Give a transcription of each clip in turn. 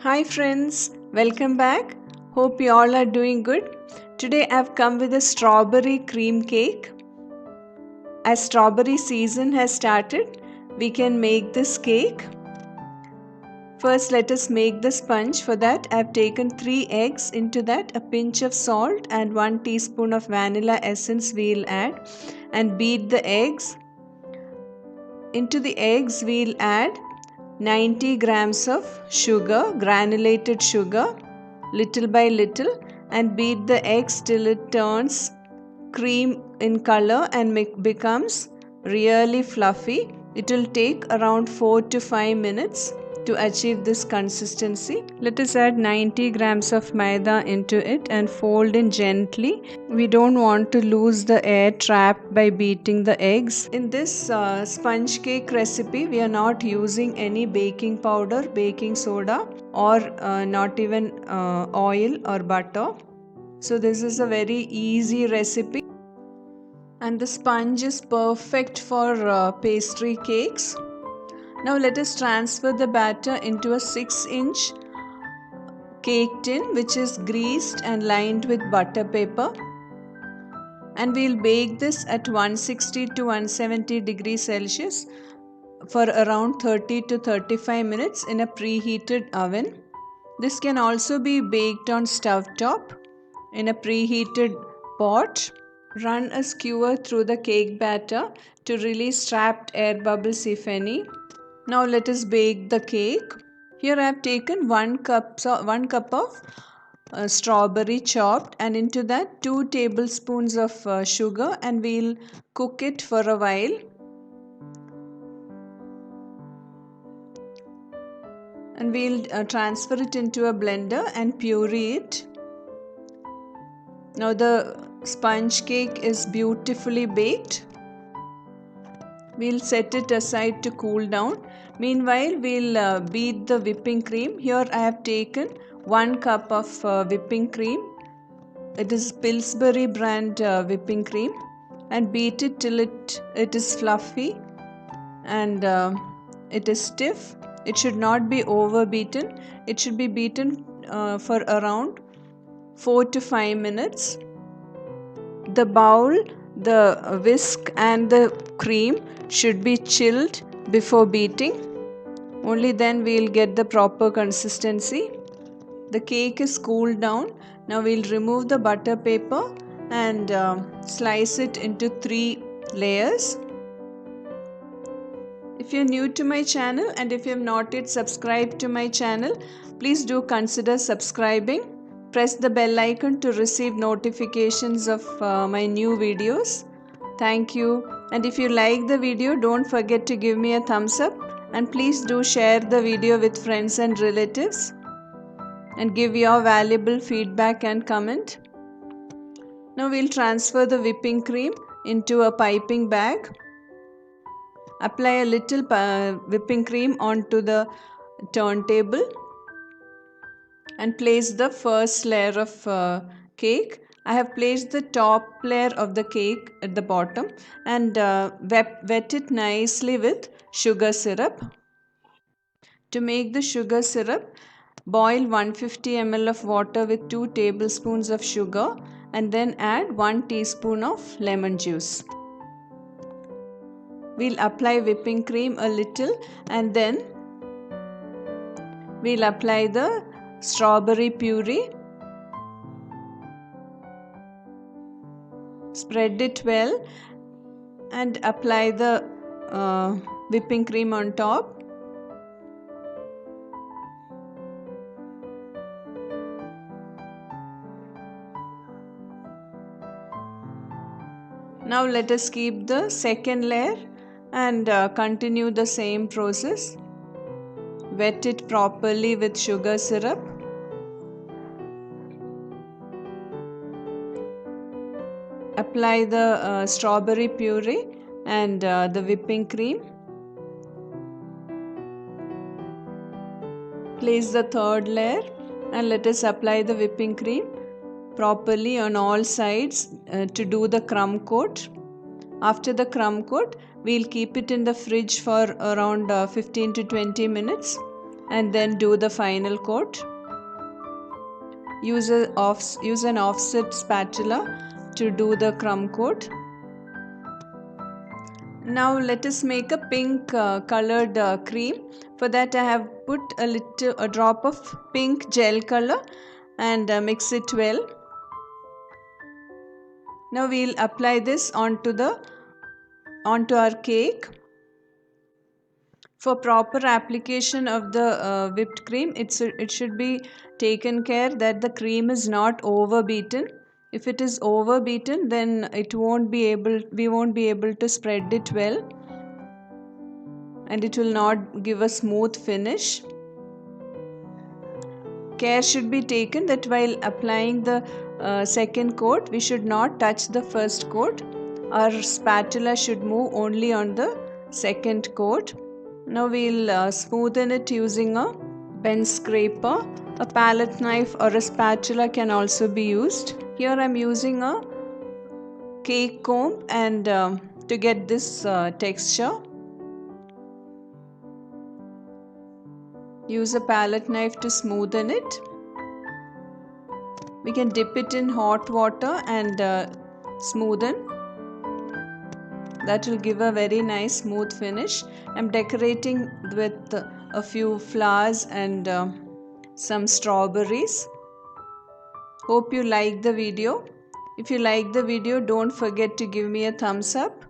Hi friends, welcome back. Hope you all are doing good. Today I've come with a strawberry cream cake. As strawberry season has started, we can make this cake. First let us make the sponge. For that I've taken 3 eggs. Into that a pinch of salt and 1 teaspoon of vanilla essence we'll add and beat the eggs. Into the eggs we'll add 90 grams of sugar, granulated sugar, little by little, and beat the eggs till it turns cream in color and becomes really fluffy. It will take around 4 to 5 minutes to achieve this consistency. Let us add 90 grams of maida into it and fold in gently. We don't want to lose the air trapped by beating the eggs. In this sponge cake recipe, we are not using any baking powder, baking soda, or not even oil or butter. So this is a very easy recipe. And the sponge is perfect for pastry cakes. Now let us transfer the batter into a 6-inch cake tin which is greased and lined with butter paper. And we'll bake this at 160 to 170 degrees Celsius for around 30 to 35 minutes in a preheated oven. This can also be baked on stove top in a preheated pot. Run a skewer through the cake batter to release trapped air bubbles if any. Now let us bake the cake. Here I have taken 1 cup of strawberry chopped, and into that 2 tablespoons of sugar, and we'll cook it for a while. And we'll transfer it into a blender and puree it. Now the sponge cake is beautifully baked. We'll set it aside to cool down. Meanwhile, we'll beat the whipping cream. Here I have taken 1 cup of whipping cream. It is Pillsbury brand whipping cream, and beat it till it is fluffy and it is stiff. It should not be over beaten. It should be beaten for around 4 to 5 minutes. The bowl, the whisk and the cream should be chilled before beating. Only then we'll get the proper consistency. The cake is cooled down. Now we'll remove the butter paper and slice it into 3 layers. If you're new to my channel and if you have not yet subscribed to my channel, please do consider subscribing. Press the bell icon to receive notifications of my new videos. Thank you. And if you like the video, don't forget to give me a thumbs up, and please do share the video with friends and relatives and give your valuable feedback and comment. Now we'll transfer the whipping cream into a piping bag. Apply a little whipping cream onto the turntable and place the first layer of cake. I have placed the top layer of the cake at the bottom and wet it nicely with sugar syrup. To make the sugar syrup, boil 150 ml of water with 2 tablespoons of sugar and then add 1 teaspoon of lemon juice. We'll apply whipping cream a little and then we'll apply the strawberry puree. Spread it well and apply the whipping cream on top. Now let us keep the second layer and continue the same process. Wet it properly with sugar syrup. Apply the strawberry puree and the whipping cream. Place the third layer and let us apply the whipping cream properly on all sides to do the crumb coat. After the crumb coat, we'll keep it in the fridge for around 15 to 20 minutes and then do the final coat. Use an offset spatula to do the crumb coat. Now let us make a pink colored cream. For that I have put a drop of pink gel color and mix it well. Now we'll apply this onto our cake. For proper application of the whipped cream, it should be taken care that the cream is not overbeaten. If it is overbeaten, then we won't be able to spread it well, and it will not give a smooth finish. Care should be taken that while applying the second coat, we should not touch the first coat. Our spatula should move only on the second coat. Now we'll smoothen it using a bench scraper. A palette knife or a spatula can also be used. Here I'm using a cake comb and to get this texture. Use a palette knife to smoothen it. We can dip it in hot water and smoothen. That will give a very nice smooth finish. I'm decorating with a few flowers and some strawberries. Hope you like the video. If you like the video, don't forget to give me a thumbs up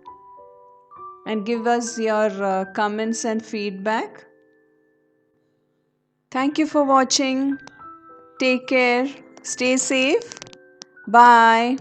and give us your comments and feedback. Thank you for watching. Take care. Stay safe. Bye.